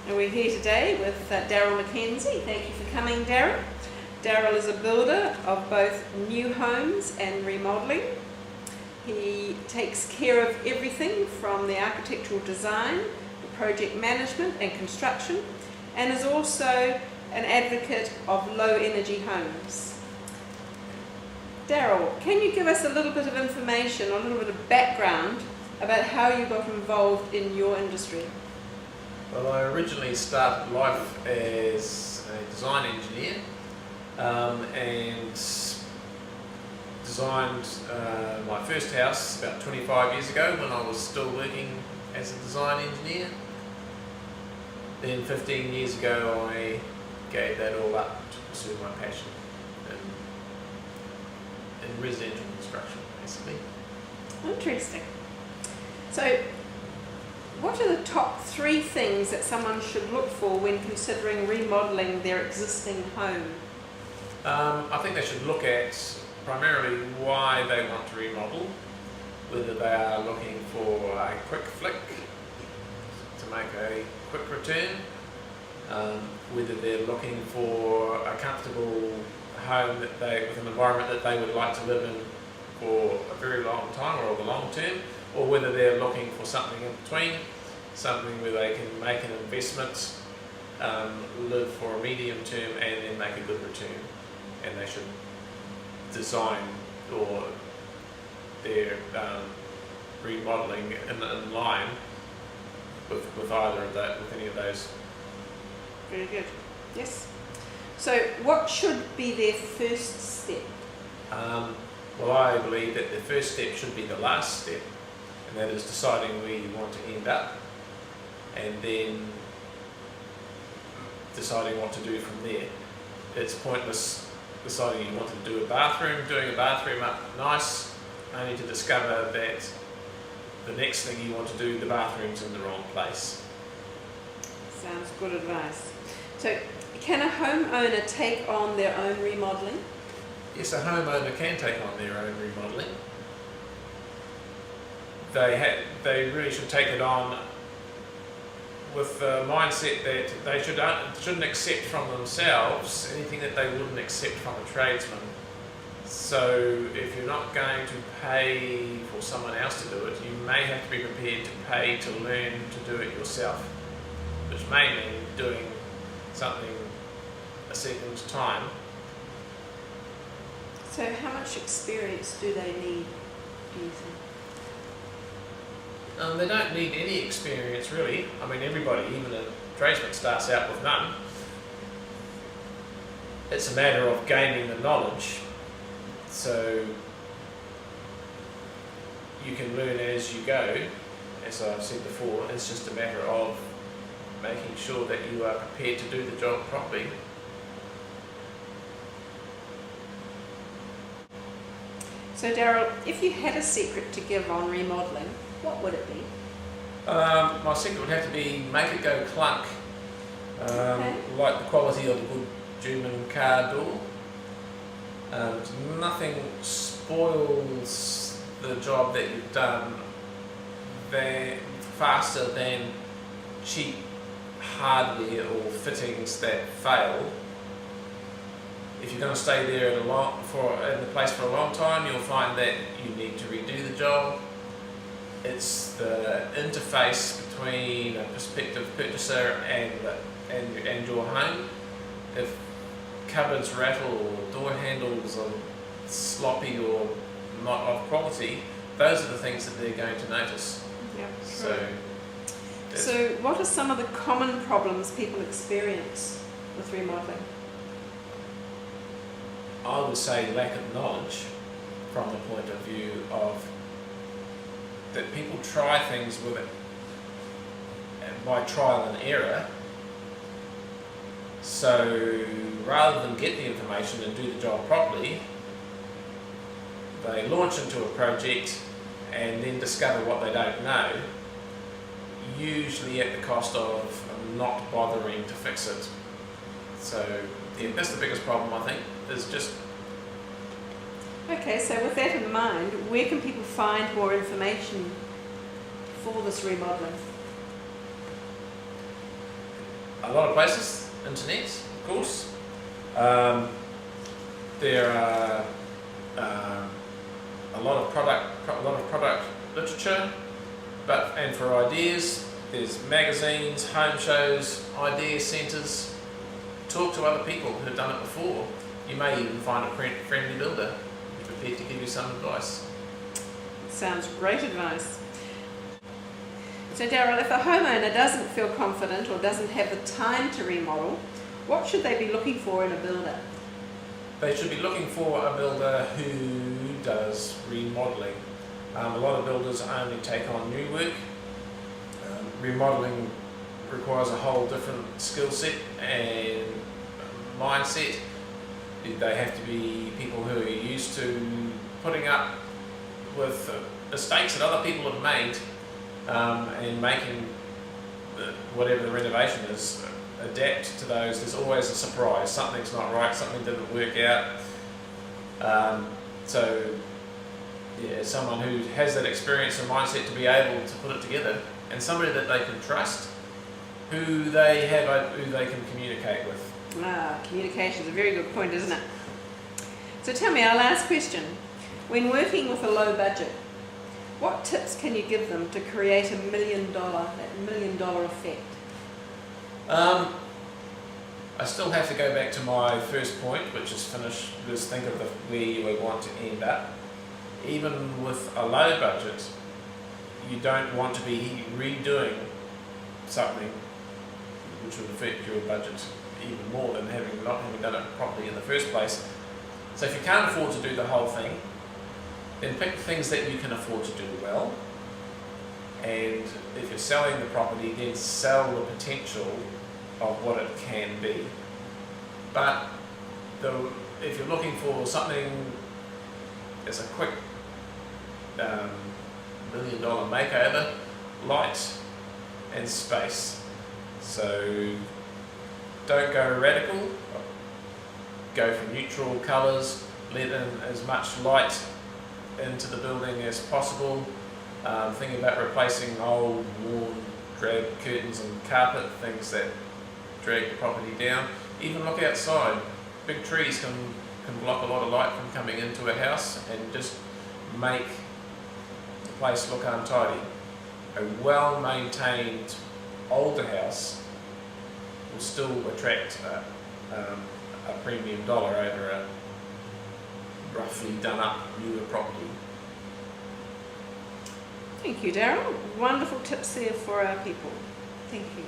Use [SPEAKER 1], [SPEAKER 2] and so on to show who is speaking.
[SPEAKER 1] And we're here today with Daryl McKenzie. Thank you for coming, Daryl. Daryl is a builder of both new homes and remodelling. He takes care of everything from the architectural design, the project management and construction, and is also an advocate of low energy homes. Daryl, can you give us a little bit of information, a little bit of background about how you got involved in your industry?
[SPEAKER 2] Well, I originally started life as a design engineer and designed my first house about 25 years ago when I was still working as a design engineer. Then 15 years ago I gave that all up to pursue my passion in residential construction, basically.
[SPEAKER 1] Interesting. So, what are the top 3 things that someone should look for when considering remodelling their existing home?
[SPEAKER 2] I think they should look at primarily why they want to remodel, whether they are looking for a quick flick to make a quick return, whether they're looking for a comfortable home with an environment that they would like to live in for a very long time or over the long term, or whether they're looking for something in between, something where they can make an investment, live for a medium term and then make a good return. And they should design or their remodelling in line with either of that, with any of those.
[SPEAKER 1] Very good. Yes. So what should be their first step?
[SPEAKER 2] Well, I believe that the first step should be the last step, and that is deciding where you want to end up and then deciding what to do from there. It's pointless deciding you want to do a bathroom, doing a bathroom up nice, only to discover that the next thing you want to do, the bathroom's in the wrong place.
[SPEAKER 1] Sounds good advice. So, can a homeowner take on their own remodelling?
[SPEAKER 2] Yes, a homeowner can take on their own remodelling. They really should take it on with the mindset that they shouldn't accept from themselves anything that they wouldn't accept from a tradesman. So if you're not going to pay for someone else to do it, you may have to be prepared to pay to learn to do it yourself, which may mean doing something a second time.
[SPEAKER 1] So how much experience do they need, do you think?
[SPEAKER 2] They don't need any experience really. I mean, everybody, even a tradesman, starts out with none. It's a matter of gaining the knowledge. So you can learn as you go, as I've said before. It's just a matter of making sure that you are prepared to do the job properly.
[SPEAKER 1] So Daryl, if you had a secret to give on remodelling, what would it be?
[SPEAKER 2] My secret would have to be make it go clunk.
[SPEAKER 1] Okay.
[SPEAKER 2] Like the quality of a good German car door. Nothing spoils the job that you've done faster than cheap hardware or fittings that fail. If you're going to stay there in the place for a long time, you'll find that you need to redo the job. It's the interface between a prospective purchaser and your home. If cupboards rattle or door handles are sloppy or not of quality, those are the things that they're going to notice.
[SPEAKER 1] Yeah.
[SPEAKER 2] So
[SPEAKER 1] what are some of the common problems people experience with remodelling?
[SPEAKER 2] I would say lack of knowledge from the point of view of that people try things with it by trial and error. So rather than get the information and do the job properly, they launch into a project and then discover what they don't know, usually at the cost of not bothering to fix it. So yeah, that's the biggest problem, I think, is just...
[SPEAKER 1] Okay, so with that in mind, where can people find more information for this remodelling?
[SPEAKER 2] a lot of places, internet, of course. There are a lot of product literature, and for ideas, there's magazines, home shows, idea centres. Talk to other people who have done it before. You may even find a friendly builder who's prepared to give you some advice.
[SPEAKER 1] Sounds great advice. So Daryl, if a homeowner doesn't feel confident or doesn't have the time to remodel, what should they be looking for in a builder?
[SPEAKER 2] They should be looking for a builder who does remodelling. A lot of builders only take on new work. Remodelling requires a whole different skill set and mindset. They have to be people who are used to putting up with mistakes that other people have made and making whatever the renovation is, adapt to those. There's always a surprise. Something's not right, something didn't work out. So yeah, someone who has that experience and mindset to be able to put it together, and somebody that they can trust, who they can communicate with.
[SPEAKER 1] Communication is a very good point, isn't it? So tell me, our last question. When working with a low budget, what tips can you give them to create that $1 million effect?
[SPEAKER 2] I still have to go back to my first point, which is think of where you would want to end up. Even with a low budget, you don't want to be redoing something which would affect your budget even more than not having done it properly in the first place. So if you can't afford to do the whole thing, then pick things that you can afford to do well. And if you're selling the property, then sell the potential of what it can be. But if you're looking for something as a quick $1 million makeover, light and space. So don't go radical, go for neutral colours, let in as much light into the building as possible. Thinking about replacing old, worn, drab curtains and carpet, things that drag the property down. Even look outside. Big trees can block a lot of light from coming into a house and just make the place look untidy. A well-maintained older house will still attract a premium dollar over a roughly done up newer property.
[SPEAKER 1] Thank you, Daryl. Wonderful tips there for our people. Thank you.